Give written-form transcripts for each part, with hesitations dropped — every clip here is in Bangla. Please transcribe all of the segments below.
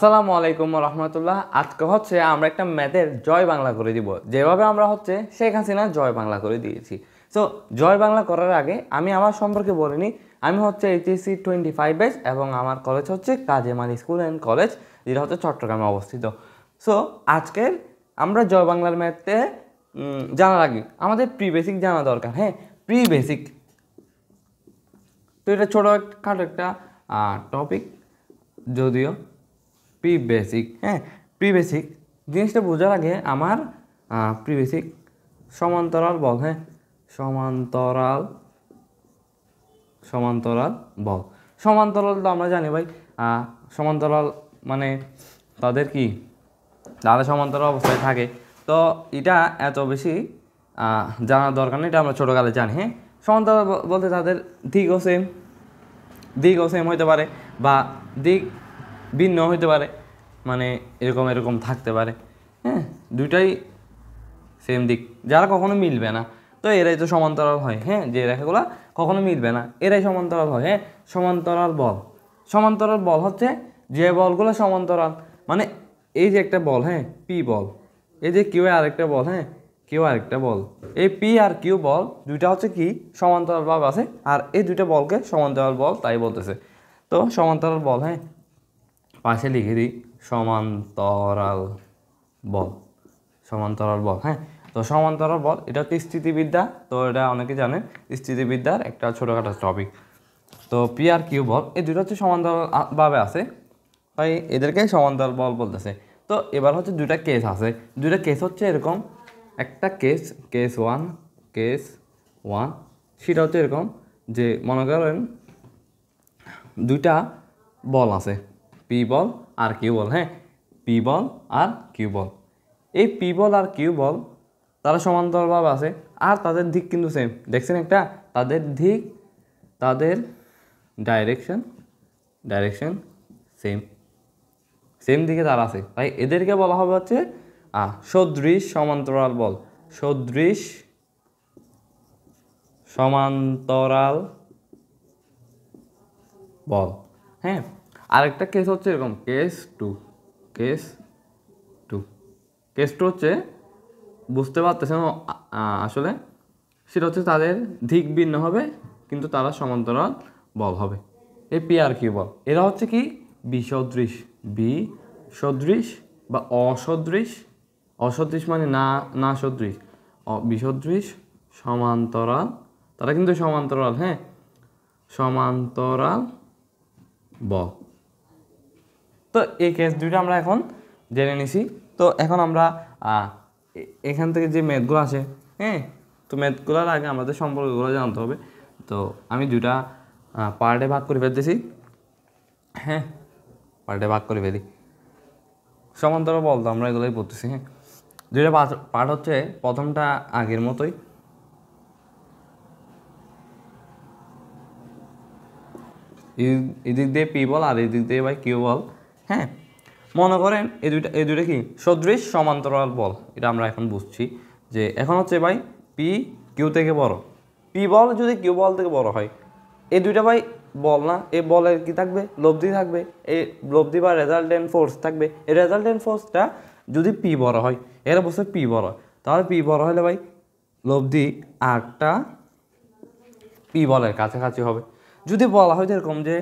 আসসালামু আলাইকুম রহমতুল্লাহ। আজকে হচ্ছে আমরা একটা ম্যাথের জয় বাংলা করে দিব, যেভাবে আমরা হচ্ছে শেখ হাসিনা জয় বাংলা করে দিয়েছি। সো জয় বাংলা করার আগে আমি আমার সম্পর্কে বলিনি। আমি হচ্ছে এইচএসসি 25 ব্যাচ এবং আমার কলেজ হচ্ছে কাজী মালি স্কুল অ্যান্ড কলেজ, যেটা হচ্ছে চট্টগ্রামে অবস্থিত। সো আজকের আমরা জয় বাংলার ম্যাথে জানার আগে আমাদের প্রি বেসিক জানা দরকার। হ্যাঁ, প্রি বেসিক তো এটা ছোটো খাটো একটা টপিক, যদিও প্রি বেসিক। হ্যাঁ, প্রি বেসিক জিনিসটা বোঝার আগে আমার প্রি বেসিক সমান্তরাল বল। হ্যাঁ, সমান্তরাল বল। সমান্তরাল তো আমরা জানি ভাই, সমান্তরাল মানে তাদের কি, তারা সমান্তরাল অবস্থায় থাকে। তো এটা এত বেশি জানার দরকার নেই, এটা আমরা ছোটোকালে জানি। হ্যাঁ, সমান্তরাল বলতে তাদের দিকও সেম হইতে পারে বা দিক ভিন্ন হইতে পারে, মানে এরকম থাকতে পারে। হ্যাঁ, দুইটাই সেম দিক, যারা কখনো মিলবে না, তো এরাই তো সমান্তরাল হয়। হ্যাঁ, যে রেখাগুলো কখনো মিলবে না এরাই সমান্তরাল হয়। হ্যাঁ, সমান্তরাল বল হচ্ছে যে বলগুলো সমান্তরাল, মানে এই যে একটা বল, হ্যাঁ পি বল, এই যে কিউ আরেকটা বল, হ্যাঁ কিউ আরেকটা বল, এই পি আর কিউ বল দুইটা হচ্ছে কি সমান্তরাল ভাব আছে, আর এই দুইটা বলকে সমান্তরাল বল তাই বলতেছে। তো সমান্তরাল বল, হ্যাঁ পাশে লিখে দিই সমান্তরাল বল। হ্যাঁ, তো সমান্তরাল বল এটা হচ্ছে স্থিতিবিদ্যা, তো এটা অনেকে জানেন স্থিতিবিদ্যার একটা ছোটোখাটো টপিক। তো পি আর কিউ বল এই দুটো হচ্ছে সমান্তরালভাবে আছে, তাই এদেরকে সমান্তরাল বল বলতেছে। তো এবার হচ্ছে দুইটা কেস আছে, দুইটা কেস হচ্ছে এরকম। একটা কেস ওয়ান সেটা হচ্ছে এরকম যে মনে করেন দুইটা বল আছে, পি বল আর কিউ বল। হ্যাঁ, পি বল আর কিউ বল, এই পি বল আর কিউ বল তারা সমান্তরালভাবে আছে, আর তাদের দিক কিন্তু সেম। দেখছেন একটা, তাদের দিক, তাদের ডাইরেকশন সেম দিকে তারা আছে, তাই এদেরকে বলা হবে হচ্ছে সদৃশ সমান্তরাল বল। সদৃশ সমান্তরাল বল। হ্যাঁ, আরেকটা কেস হচ্ছে এরকম কেস টু হচ্ছে বুঝতে পারতেছেন আসলে, সেটা হচ্ছে তাদের দিক ভিন্ন হবে কিন্তু তারা সমান্তরাল বল হবে। এই পি আর কিউ বল এরা হচ্ছে কি বিসদৃশ বা অসদৃশ মানে না সদৃশ, বিসদৃশ সমান্তরাল, তারা কিন্তু সমান্তরাল। হ্যাঁ, সমান্তরাল বল। তো এই কেস দুইটা আমরা এখন জেনে নিছি। তো এখন আমরা এখান থেকে যে ম্যাথগুলো আসে, হ্যাঁ তো ম্যাথগুলোর আগে আমাদের সম্পর্কগুলো জানতে হবে। তো আমি দুইটা পার্টে ভাগ করে ফেলতেছি। হ্যাঁ, পার্টে ভাগ করে ফেলি। সমান্তরাল বল তো আমরা এগুলোই পড়তেছি। হ্যাঁ, দুইটা পার্ট হচ্ছে, প্রথমটা আগের মতোই, এদিক দিয়ে পি বল আর এদিক দিয়ে ভাই কিউ বল। হ্যাঁ, মনে করেন এই দুইটা কি সদৃশ সমান্তরাল বল, এটা আমরা এখন বুঝছি যে এখন হচ্ছে ভাই পি কিউ থেকে বড়, পি বল যদি কিউ বল থেকে বড় হয়, এই দুইটা ভাই বল না, এই বলের কি থাকবে লব্ধি থাকবে, এই লব্ধি বা রেজাল্টেন্ট ফোর্স থাকবে। এই রেজাল্টেন্ট ফোর্সটা যদি পি বড় হয়, এর অবশ্যই পি বড়, তাহলে পি বড় হলে ভাই লব্ধি আরেকটা পি বলের কাছাকাছি হবে। যদি বলা হয় এরকম যে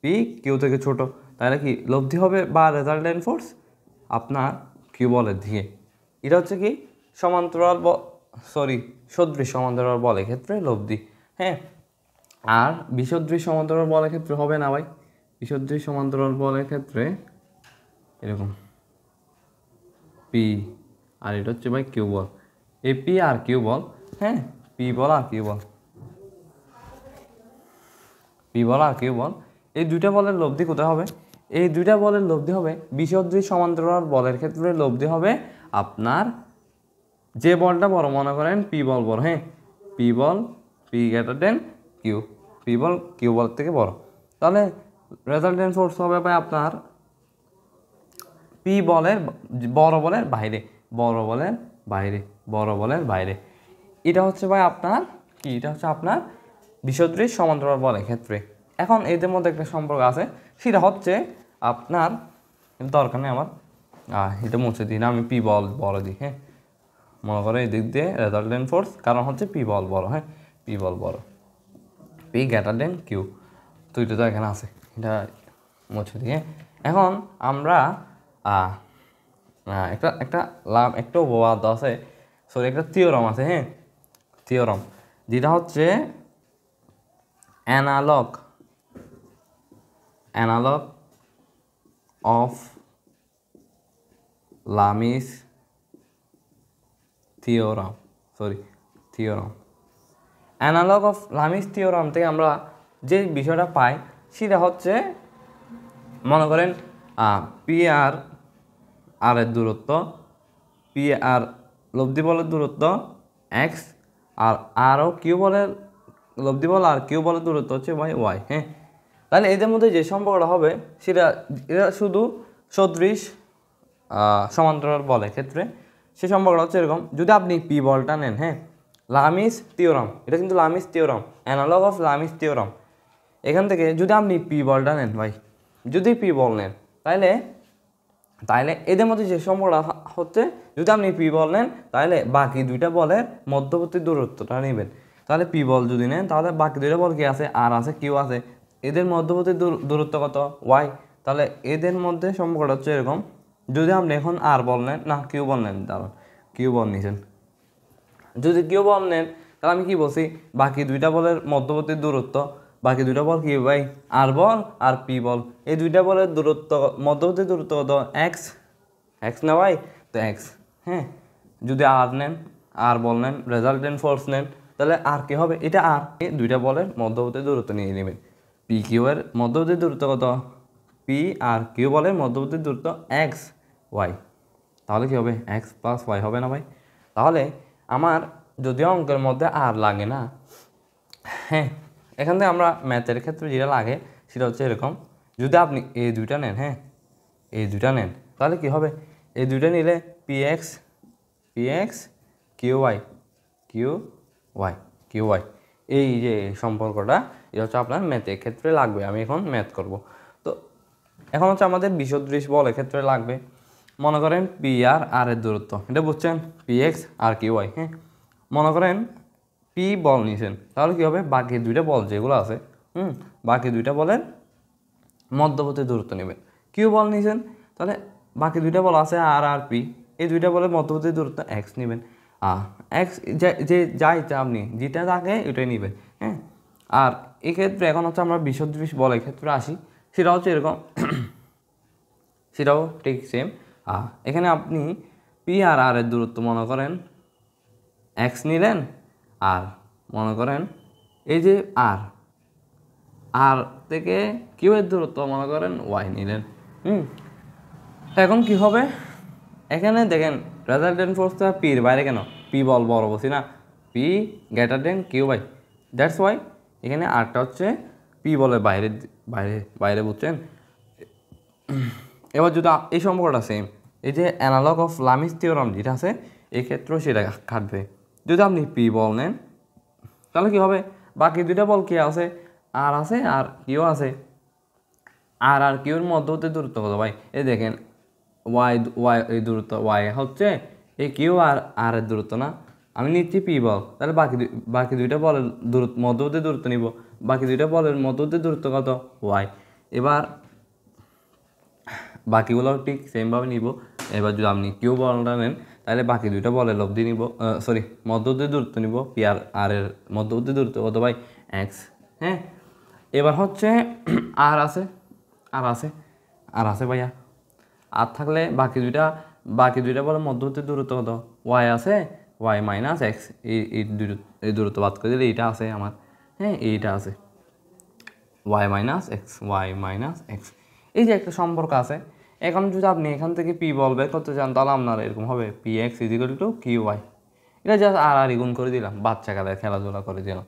পি কিউ থেকে ছোট, তাহলে কি লব্ধি হবে বা রেজাল্টেন্ট ফোর্স আপনার কিউ বলের দিকে। এটা হচ্ছে কি সদৃশ সমান্তরাল বলের ক্ষেত্রে লব্ধি। হ্যাঁ, আর বিসদৃশ সমান্তরাল বলের ক্ষেত্রে হবে না ভাই। বিসদৃশ সমান্তরাল বলের ক্ষেত্রে এরকম পি আর এটা হচ্ছে ভাই কিউ বল, এই পি আর কিউ বল। হ্যাঁ, পি বল আর কিউ বল এই দুইটা বলের লব্ধি কোথায় হবে? এই দুইটা বলের লব্ধি হবে বিসদৃশ সমান্তরাল বলের ক্ষেত্রে লব্ধি হবে আপনার যে বলটা বড়, মনে করেন পি বল বড়। হ্যাঁ, P greater than Q, P বল কিউ বল থেকে বড়, তাহলে রেজাল্টেন্ট ফোর্স হবে ভাই আপনার পি বলের বড় বলের বাইরে। এটা হচ্ছে ভাই আপনার কি, এটা হচ্ছে আপনার বিসদৃশ সমান্তরাল বলের ক্ষেত্রে। এখন এদের মধ্যে একটা সম্পর্ক আছে, সেটা হচ্ছে আপনার দরকার নেই আমার, এটা মুছে দিই না, আমি পি বল বড় দিই। হ্যাঁ, মনে করো এই দিক দিয়ে রেজাল্টেন্ট ফোর্স, কারণ হচ্ছে পি বল বড়। হ্যাঁ, পি বল বড়, পি গ্রেটার দেন কিউ, দুইটা তো এখানে আছে, এটা মুছে দিয়ে। এখন আমরা একটা উপপাদ্য আছে, সরি একটা থিওরাম আছে। হ্যাঁ, থিওরাম যেটা হচ্ছে analogue of Lami's theorem, analogue of Lami's theorem থেকে আমরা যে বিষয়টা পাই সেটা হচ্ছে, মনে করেন পি আর এর দূরত্ব, পি আর লব্ধি বলের দূরত্ব এক্স, আর আরও কিউ বলের লব্ধি বল আর কিউ বলের দূরত্ব হচ্ছে ওয়াই। হ্যাঁ, তাহলে এদের মধ্যে যে সম্পর্কটা হবে সেটা এটা শুধু সদৃশ সমান্তরাল বলের ক্ষেত্রে সে সম্পর্কটা হচ্ছে এরকম। যদি আপনি পি বলটা নেন, হ্যাঁ, লামিস থিওরাম, এটা কিন্তু Lami's theorem, analogue of Lami's theorem. এখান থেকে যদি আপনি পি বলটা নেন ভাই, যদি পি বল নেন, তাহলে এদের মধ্যে যে সম্পর্কটা হচ্ছে, যদি আপনি পি বল নেন তাহলে বাকি দুইটা বলের মধ্যবর্তী দূরত্বটা নেবেন। তাহলে পি বল যদি নেন তাহলে বাকি দুইটা বল কি আছে, আর আছে কিউ আছে, এদের মধ্যবর্তী দূরত্ব কত, ওয়াই। তাহলে এদের মধ্যে সম্পর্কটা হচ্ছে এরকম। যদি আপনি এখন আর বল নেন, না কিউ বল নেন, দাঁড়ান কিউ বল নিয়েছেন, যদি কিউ বল নেন তাহলে আমি কি বলছি, বাকি দুইটা বলের মধ্যবর্তী দূরত্ব, বাকি দুইটা বল কি ভাই, আর বল আর পি বল, এই দুইটা বলের দূরত্ব মধ্যবর্তী দূরত্ব কত, এক্স না ভাই, তো এক্স। হ্যাঁ, যদি আর নেন, আর বল নেন, রেজাল্টেন্ট ফোর্স নেন, তাহলে আর কি হবে, এটা আর, এই দুইটা বলের মধ্যবর্তী দূরত্ব নিয়ে নেবেন। পি কিউ এর মধ্যবর্তী দূরত্ব কত, পি আর কিউ বলের মধ্যবর্তী দূরত্ব এক্স ওয়াই, তাহলে কি হবে, এক্স প্লাস ওয়াই হবে না ভাই। তাহলে আমার যদিও অঙ্কের মধ্যে আর লাগে না, হ্যাঁ, এখান থেকে আমরা ম্যাথের ক্ষেত্রে যেটা লাগে সেটা হচ্ছে এরকম। যদি আপনি এই দুইটা নেন, হ্যাঁ, এই দুইটা নেন, তাহলে কি হবে, এই দুইটা নিলে পি এক্স কিউ ওয়াই, এই যে সম্পর্কটা, এটা হচ্ছে আপনার ম্যাথের ক্ষেত্রে লাগবে। আমি এখন ম্যাথ করব। তো এখন হচ্ছে আমাদের বিসদৃশ বলের ক্ষেত্রে লাগবে। মনে করেন পি আর এর দূরত্ব, এটা বুঝছেন, পি এক্স আর কিউ ওয়াই। হ্যাঁ, মনে করেন পি বল নিয়েছেন, তাহলে কী হবে, বাকি দুইটা বল যেগুলো আছে, বাকি দুইটা বলের মধ্যবর্তী দূরত্ব নেবেন। কিউ বল নিয়েছেন, তাহলে বাকি দুইটা বল আছে আর পি, এই দুইটা বলের মধ্যবর্তী দূরত্ব এক্স নেবেন। এক্স যে যা ইচ্ছা আপনি যেটা থাকে ওইটাই নেবেন। হ্যাঁ, আর এক্ষেত্রে এখন হচ্ছে আমরা বিসদৃশ বলের ক্ষেত্রে আসি, সেটা হচ্ছে এরকম, সেটাও ঠিক সেম। এখানে আপনি পি আর এর দূরত্ব মনে করেন এক্স নিলেন, আর মনে করেন এই যে আর থেকে কিউ এর দূরত্ব মনে করেন ওয়াই নিলেন। এখন কি হবে, এখানে দেখেন রেজাল্টেন্ট ফোর্সটা পির বাইরে কেন, পি বল বড় বলছি না, P greater than Q by, that's why এখানে আরটা হচ্ছে পি বলের বাইরে বাইরে বাইরে বুঝছেন। এবার যদি এই সম্পর্কটা সেম, এই যে অ্যানালগ অফ লামিস থিওরাম যেটা আছে এই ক্ষেত্রেও সেটা খাটবে। যদি আপনি পি বল নেন তাহলে কি হবে, বাকি দুইটা বল কি আছে, আর আছে আর কিউ আছে, আর কিউর মধ্যবর্তী দূরত্ব কত ভাই, এই দেখেন ওয়াই এই দূরত্ব ওয়াই হচ্ছে এই কিউ আর এর দূরত্ব না, আমি নিচ্ছি পি বল, তাহলে বাকি দুইটা বলের মধ্যবর্তী দূরত্ব নিব, বাকি দুইটা বলের মধ্যবর্তী দূরত্ব কত, ওয়াই। এবার বাকিগুলো ঠিক সেমভাবে নিব। এবার যদি আপনি কিউ বলটা নেন তাহলে বাকি দুইটা বলের লব্ধি নিব, মধ্যবর্তী দূরত্ব নিব, পি আর এর মধ্যবর্তী দূরত্ব কত ভাই, এক্স। হ্যাঁ, এবার হচ্ছে আর আছে ভাইয়া, আর থাকলে বাকি দুইটা বলে মধ্যবর্তী দূরত্ব কত, ওয়াই আছে, ওয়াই মাইনাস এক্স, এই দূরত্ব বাদ করে দিলে এইটা আছে আমার। হ্যাঁ, এইটা আছে ওয়াই মাইনাস এক্স, এই যে একটা সম্পর্ক আছে। এখন যদি আপনি এখান থেকে পি বল বের করতে চান তাহলে আপনার এরকম হবে, P X equal to Q Y, এটা জাস্ট আর গুণ করে দিলাম, বাচ্চা কাদের খেলাধুলা করে দিলাম।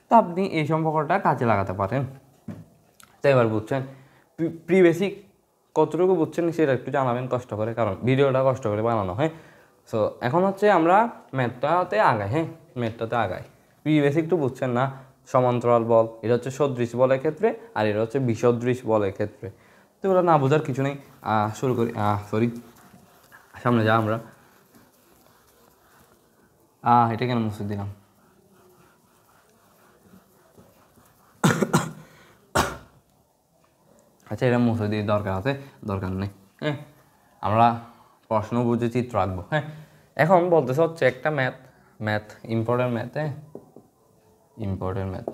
তো আপনি এই সম্পর্কটা কাজে লাগাতে পারেন। তো এবার বুঝছেন প্রি বেসিক কতটুকু বুঝছেন সেটা একটু জানাবেন কষ্ট করে, কারণ ভিডিওটা কষ্ট করে বানানো। হ্যাঁ, সো এখন হচ্ছে আমরা ম্যাথটাতে আগাই। হ্যাঁ, ম্যাথটাতে আগাই, প্রি বেসিক একটু বুঝছেন না, সমান্তরাল বল, এটা হচ্ছে সদৃশ বলের ক্ষেত্রে, আর এটা হচ্ছে বিসদৃশ বলের ক্ষেত্রে। তো এগুলো না বোঝার কিছু নেই। শুরু করি, সরি, সামনে যা আমরা এটা কেন মুছে দিলাম? আচ্ছা, এটা মুছে দিয়ে দরকার আছে, দরকার নেই। হ্যাঁ, আমরা প্রশ্ন বুঝে চিত্র আঁকবো। হ্যাঁ, এখন বলতেছে হচ্ছে একটা ম্যাথ ইম্পর্টেন্ট ম্যাথ। হ্যাঁ, ইম্পর্টেন্ট ম্যাথ।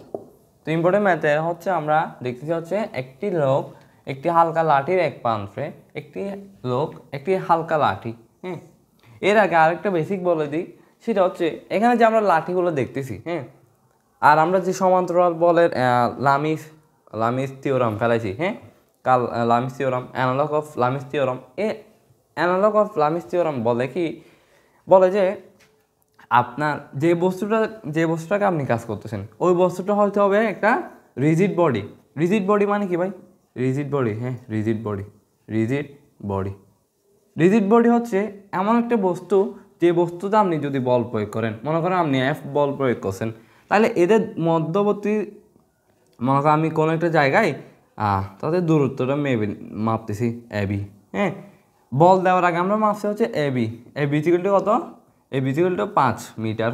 তো ইম্পর্টেন্ট ম্যাথে হচ্ছে আমরা দেখতেছি হচ্ছে একটি লোক একটি হালকা লাঠির এক প্রান্তে, একটি লোক একটি হালকা লাঠি। হ্যাঁ, এর আগে আরেকটা বেসিক বলে দিই, সেটা হচ্ছে এখানে যে আমরা লাঠিগুলো দেখতেছি, হ্যাঁ, আর আমরা যে সমান্তরাল বলের লামিস থিওরাম ফেলাইছি, হ্যাঁ, Lami's theorem, analogue of Lami's theorem. Analogue of Lami's theorem বলে যে আপনার যে বস্তুটাকে আপনি কাজ করতেছেন, ওই বস্তুটা হয়তো হবে একটা রিজিড বডি। রিজিড বডি মানে কি ভাই? রিজিড বডি, হ্যাঁ, রিজিড বডি হচ্ছে এমন একটা বস্তু, যে বস্তুতে আপনি যদি বল প্রয়োগ করেন, মনে করেন আপনি এফ বল প্রয়োগ করছেন, তাহলে এদের মধ্যবর্তী, মনে করেন আমি কোনো একটা জায়গায় তাদের দূরত্বটা মাপতেছি এবি। হ্যাঁ, বল দেওয়ার আগে আমরা মাপছি হচ্ছে এবি ইকুয়াল কত? এবি ইকুয়াল 5 মিটার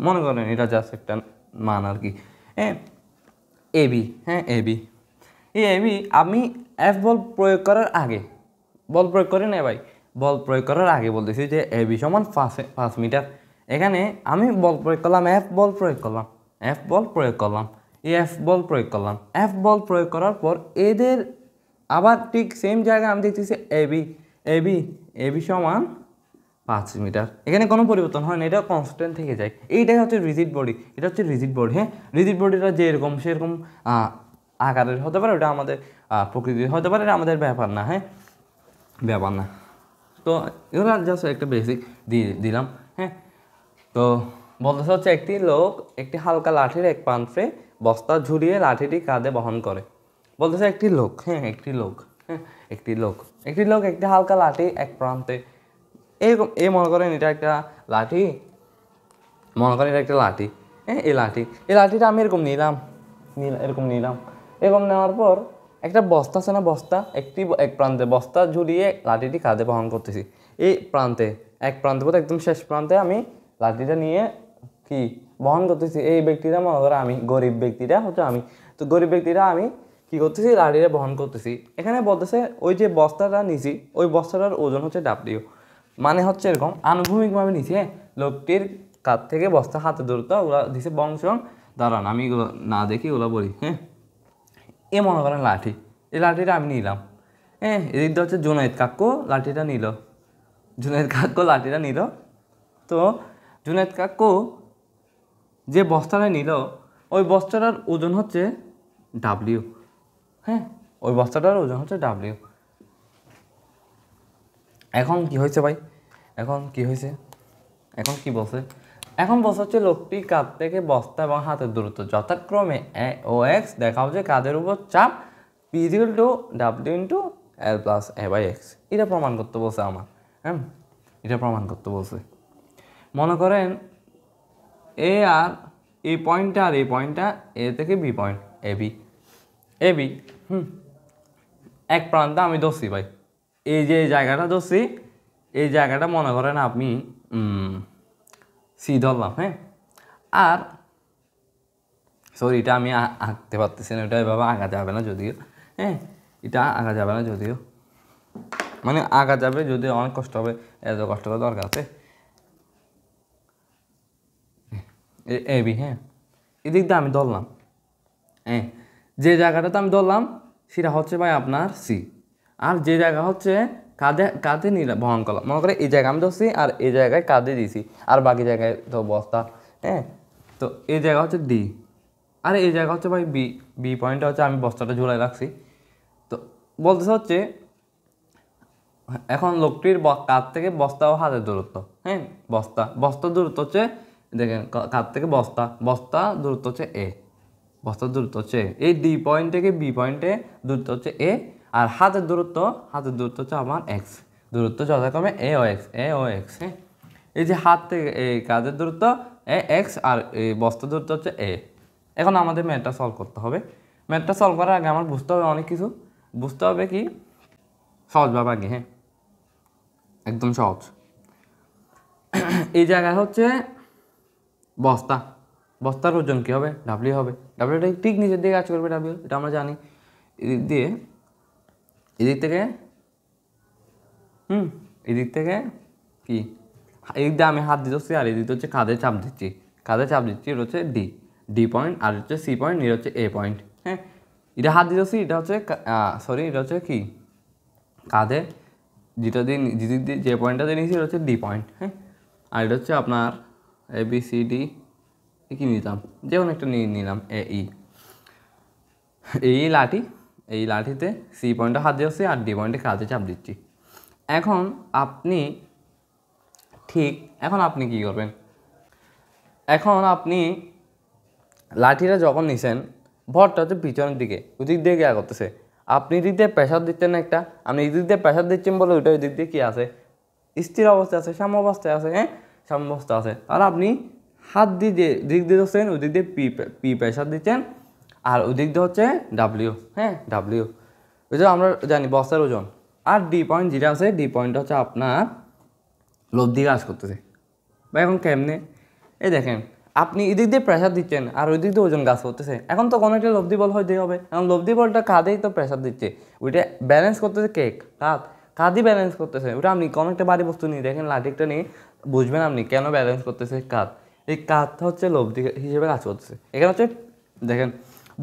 মনে করেন এটা জাস্ট একটা মান আর কি। হ্যাঁ, এবি, হ্যাঁ, এই এবি আমি এফ বল প্রয়োগ করার আগে, বল প্রয়োগ করি না ভাই, বল প্রয়োগ করার আগে বলতেছি যে এবি সমান 5 মিটার। এখানে আমি বল প্রয়োগ করলাম, এফ বল প্রয়োগ করলাম, এফ বল প্রয়োগ করার পর এদের আবার ঠিক সেম জায়গায় আমি দেখতেছি এবি সমান 5 মিটার। এখানে কোনো পরিবর্তন হয় না, এটা কনস্ট্যান্ট থেকে যায়। এইটাই হচ্ছে রিজিড বডি, এটা হচ্ছে রিজিড বডি। হ্যাঁ, রিজিড বডিটা যেরকম সেরকম আকারের হতে পারে, ওটা আমাদের প্রকৃতির হতে পারে, এটা আমাদের ব্যাপার না। হ্যাঁ, ব্যাপার না। তো এগুলো জাস্ট একটা বেসিক দিয়ে দিলাম। হ্যাঁ, তো বলতেছে হচ্ছে একটি লোক একটি হালকা লাঠির এক প্রান্তে বস্তা ঝুলিয়ে লাঠিটি কাঁধে বহন করে। বলতেছে একটি লোক একটি হালকা লাঠি এক প্রান্তে, এরকম মনে করেন এটা একটা লাঠি, হ্যাঁ, এই লাঠিটা আমি এরকম নিলাম, এরকম নেওয়ার পর একটা বস্তা আছে না, এক প্রান্তে বস্তা ঝুলিয়ে লাঠিটি কাঁধে বহন করতেছি। এই এক প্রান্তে বলতে একদম শেষ প্রান্তে আমি লাঠিটা নিয়ে কি বহন করতেছি। এই ব্যক্তিটা মনে করো আমি, গরিব ব্যক্তিটা হচ্ছে আমি। তো গরিব ব্যক্তিটা আমি কি করতেছি? লাঠিটা বহন করতেছি। এখানে বলতেছে ওই যে বস্তাটা নিছি, ওই বস্তাটার ওজন হচ্ছে ডাব্লিউ। মানে হচ্ছে এরকম আনুভূমিকভাবে নিচে লোকটির কাছ থেকে বস্তা হাতে ধরতো, ওগুলো দিছে বংশং। দাঁড়ান আমি এগুলো না দেখি ওগুলো বলি। হ্যাঁ, এ মনে করেন লাঠি, এই লাঠিটা আমি নিলাম। হ্যাঁ, এদিকটা হচ্ছে জুনায়েদ কাক্কু লাঠিটা নিল। তো জুনায়েদ কাক্কু যে বস্তাটা নিল, ওই বস্তাটার ওজন হচ্ছে ডাব্লিউ। হ্যাঁ, ওই বস্তাটার ওজন হচ্ছে ডাব্লিউ। এখন কি হয়েছে ভাই? এখন কি বলছে? এখন বলছে হচ্ছে লোকটি কাঁধ থেকে বস্তা এবং হাতের দূরত্ব যথাক্রমে ও এক্স দেখা হচ্ছে কাঁধের উপর চাপ P equal to W into L plus A by X. এটা প্রমাণ করতে বলছে আমার। হ্যাঁ, এটা প্রমাণ করতে বলছে। মনে করেন এ আর এই পয়েন্টটা আর এই পয়েন্টটা, এ থেকে বি পয়েন্ট এবি এক প্রান্তে আমি ধরছি ভাই। এই যে জায়গাটা ধরছি, এই জায়গাটা মনে করেন আপনি সি ধরলাম। হ্যাঁ, আর সরি এটা আমি আঁকতে পারতেছি না, এটা এভাবে আঁকা যাবে না যদিও। হ্যাঁ, এটা আঁকা যাবে না যদিও, মানে আঁকা যাবে যদিও অনেক কষ্ট হবে, এত কষ্ট করে দরকার আছে। এবি, হ্যাঁ, এদিক দিয়ে আমি ধরলাম। হ্যাঁ, যে জায়গাটাতে আমি ধরলাম সেটা হচ্ছে ভাই আপনার সি। আর যে জায়গা হচ্ছে কাঁধে বহন করলাম, মনে করে এই জায়গায় আমি ধরছি আর এই জায়গায় কাঁধে দিছি, আর বাকি জায়গায় তো বস্তা। হ্যাঁ, তো এই জায়গা হচ্ছে ডি, আর এই জায়গা হচ্ছে ভাই বি পয়েন্টটা হচ্ছে আমি বস্তাটা ঝুলাই রাখছি। তো বলতেছে হচ্ছে এখন লোকটির কাঁধ থেকে বস্তা ও হাতের দূরত্ব। হ্যাঁ, বস্তার দূরত্ব হচ্ছে, দেখেন কাঁধ থেকে বস্তা দূরত্ব হচ্ছে এই ডি পয়েন্ট থেকে বি পয়েন্টে দূরত্ব হচ্ছে এ, আর হাতের দূরত্ব হচ্ছে আমার এক্স। দূরত্ব যথাক্রমে এ ও এক্স। হ্যাঁ, এই যে হাত থেকে এই কাঁধের দূরত্ব এ এক্স, আর এই বস্তার দূরত্ব হচ্ছে এ। এখন আমাদের ম্যাথটা সলভ করতে হবে। ম্যাথটা সলভ করার আগে আমার বুঝতে হবে অনেক কিছু। বুঝতে হবে কি, সহজভাবে আগে, হ্যাঁ, একদম সহজ। এই জায়গায় হচ্ছে বস্তা, বস্তার ওজন কী হবে, ডাব্লিউ হবে। ডাব্লিউটা ঠিক নিচের দিকে কাজ করবে, ডাব্লিউ, এটা আমরা জানি। এদিক দিয়ে, এদিক থেকে এদিক থেকে কি, এদিক দিয়ে আমি হাত দিতেছি আর এদিক হচ্ছে কাঁধে চাপ দিচ্ছি, কাঁধে চাপ দিচ্ছি, এটা হচ্ছে ডি পয়েন্ট, আর হচ্ছে সি পয়েন্ট, এটা হচ্ছে এ পয়েন্ট, হ্যাঁ। এটা হাত দিতেছি, এটা হচ্ছে সরি, এটা হচ্ছে কি, কাঁধে যেটা দিয়ে যেদিক দিয়ে যে পয়েন্টটা দিয়ে নিয়েছি এটা হচ্ছে ডি পয়েন্ট, হ্যাঁ। আর এটা হচ্ছে আপনার এ বি সি ডি, কী নিতাম, যে কোনো একটা নিয়ে নিলাম, এই লাঠি, এই লাঠিতে সি পয়েন্টে হাত দিচ্ছি আর ডি পয়েন্টে কাঁধে চাপ দিচ্ছি। এখন আপনি কী করবেন, এখন আপনি লাঠিটা যখন নিছেন, ভরটা হচ্ছে পিছনের দিকে, ওই দিক দিয়ে গিয়ে করতেছে, আপনি দিক দিয়ে প্রেশার দিচ্ছেন না একটা, আপনি এই দিক দিয়ে প্রেশার দিচ্ছেন বলে ওইটা ওই দিক দিয়ে কী আছে, স্থির অবস্থায় আছে, সাম্য অবস্থায় আছে, হ্যাঁ, সাম্য অবস্থা আছে। আর আপনি হাত দিয়ে যে দিক দিয়ে দিচ্ছেন ওই দিক দিয়ে পি প্রেশার দিচ্ছেন, আর ওই দিক দিয়ে হচ্ছে ডাব্লিউ, হ্যাঁ, ডাব্লিউ, ওই যে আমরা জানি বস্তার ওজন। আর ডি পয়েন্ট যেটা আছে, ডি পয়েন্ট হচ্ছে আপনার লব্ধি কাজ করতেছে। বা এখন কেমনে, এই দেখেন, আপনি এদিক দিয়ে প্রেশার দিচ্ছেন আর ওই দিক দিয়ে ওজন কাজ করতেছে, এখন তো কোনো একটা লব্ধি বল হইতেই হবে। এখন লব্ধি বলটা কাঁধেই তো প্রেশার দিচ্ছে, ওইটা ব্যালেন্স করতেছে কাঁধই ব্যালেন্স করতেছে। ওটা আপনি কোনো একটা ভারী বস্তু নিয়ে দেখেন, লাঠিটা নিয়ে বুঝবেন আপনি কেন ব্যালেন্স করতেছে কাঁধ। এই কাঁধটা হচ্ছে লব্ধি হিসেবে কাজ করতেছে। এখানে হচ্ছে দেখেন,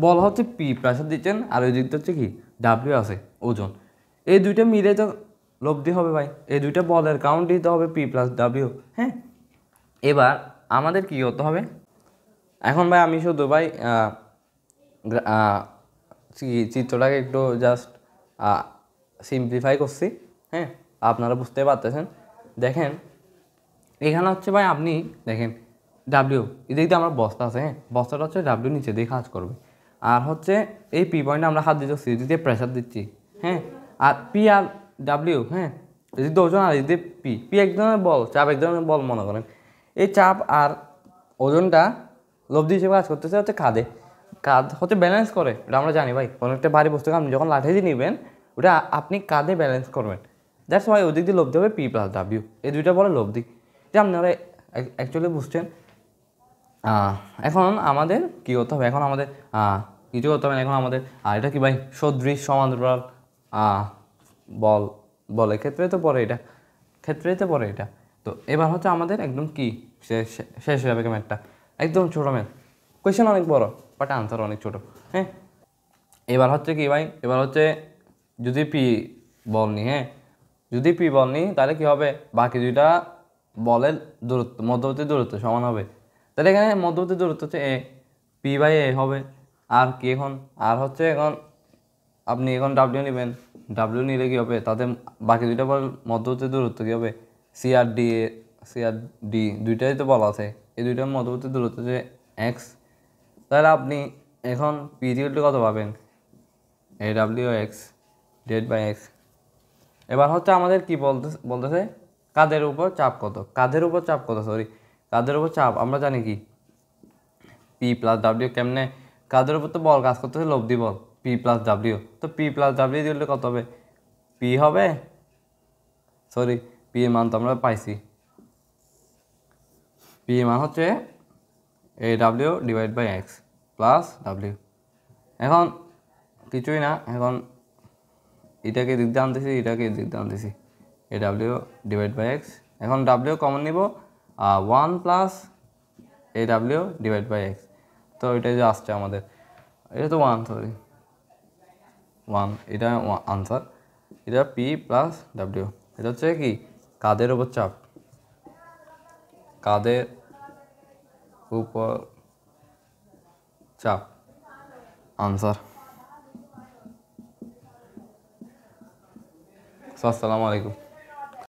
বল হচ্ছে পি প্রেশার দিচ্ছেন আর ওই দিকটা হচ্ছে কি ডাব্লিউ আছে ওজন, এই দুইটা মিলে তো লব্ধি হবে ভাই। এই দুইটা বলের কাউন্ট দিতে হবে পি প্লাস ডাব্লিউ, হ্যাঁ। এবার আমাদের কী করতে হবে, এখন ভাই আমি শুধু ভাই চিত্রটাকে একটু জাস্ট সিম্পলিফাই করছি, হ্যাঁ, আপনারা বুঝতে পারতেছেন। দেখেন এখানে হচ্ছে ভাই, আপনি দেখেন ডাব্লিউ এদিক দিয়ে আমার বস্তা আছে, হ্যাঁ, বস্তাটা হচ্ছে ডাব্লিউ নিচে দিয়ে কাজ করবে। আর হচ্ছে এই পি পয়েন্টে আমরা হাত দিচ্ছি, এদিক দিয়ে প্রেশার দিচ্ছি, হ্যাঁ। আর পি আর ডাব্লিউ, হ্যাঁ, এদিক দিয়ে ওজন আর এদিক দিয়ে পি এক ধরনের বল, চাপ এক ধরনের বল মনে করেন। এই চাপ আর ওজনটা লব্ধি হিসেবে কাজ করতেছে হচ্ছে কাঁধ হচ্ছে ব্যালেন্স করে, এটা আমরা জানি ভাই। কোনো একটা ভারী বস্তুকে আপনি যখন লাঠি দিয়ে নেবেন, ওটা আপনি কাঁধে ব্যালেন্স করবেন, দ্যাটস ওয়াই ওদিক দিয়ে লব্ধি হবে পি প্লাস ডাব্লিউ, এই দুইটা বলে লব্ধি। এটা আপনারা অ্যাকচুয়ালি বুঝছেন। এখন আমাদের কী করতে হবে, এখন আমাদের কিছু করতে হবে না। এখন আমাদের এটা কি ভাই, সদৃশ সমান্তরাল বলের ক্ষেত্রে তো পড়ে এটা। তো এবার হচ্ছে আমাদের একদম কি শেষ হয়ে যাবে ম্যাথটা, একদম ছোটো ম্যাথ, কোয়েশ্চেন অনেক বড় বাট আনসার অনেক ছোটো, হ্যাঁ। এবার হচ্ছে কি ভাই, এবার হচ্ছে যদি পি বল নিই, হ্যাঁ, যদি পি বল নিই তাহলে কী হবে, বাকি দুইটা বলের দূরত্ব, মধ্যবর্তী দূরত্ব সমান হবে। তাহলে এখানে মধ্যবর্তী দূরত্ব হচ্ছে এ, পি বাই এ হবে। আর কি এখন, আর হচ্ছে এখন আপনি এখন ডাব্লিউ নেবেন, ডাব্লিউ নিলে কী হবে, তাদের বাকি দুইটা বল মধ্যবর্তী দূরত্ব কী হবে, সি আর ডি দুইটাই তো বল আছে, এই দুইটার মধ্যবর্তী দূরত্ব হচ্ছে এক্স। তাহলে আপনি এখন পি ইকুয়াল কত পাবেন, A W X divide by X. এবার হচ্ছে আমাদের কি বলতেছে কাঁধের উপর চাপ কত, কাঁধের উপর চাপ আমরা জানি কি পি প্লাস ডাব্লিউ। কেমনে, কাঁধের উপর তো বল কাজ করতেছে, লব্ধি বল পি প্লাস ডাব্লিউ, তো পি প্লাস ডাব্লিউ দিলে কত হবে, পি হবে, সরি পি এর মান তো আমরা পাইছি, পি এর মান হচ্ছে A W divide by X plus W. এখন কিছুই না, এখন এটাকে দিক দিয়ে আনতেছি, এটাকে দিক দিয়ে আনতেছি, A W divide by X. এখন ডাব্লিউ কমন নিব, 1 plus A W divide by X. তো এটা যে আসছে আমাদের, এটা তো 1, সরি 1, এটা আনসার। এটা পি প্লাস ডাব্লিউ, এটা হচ্ছে কি কাঁধের উপর চাপ, কাঁধের উপর চাপ, আনসার। আসসালামু আলাইকুম।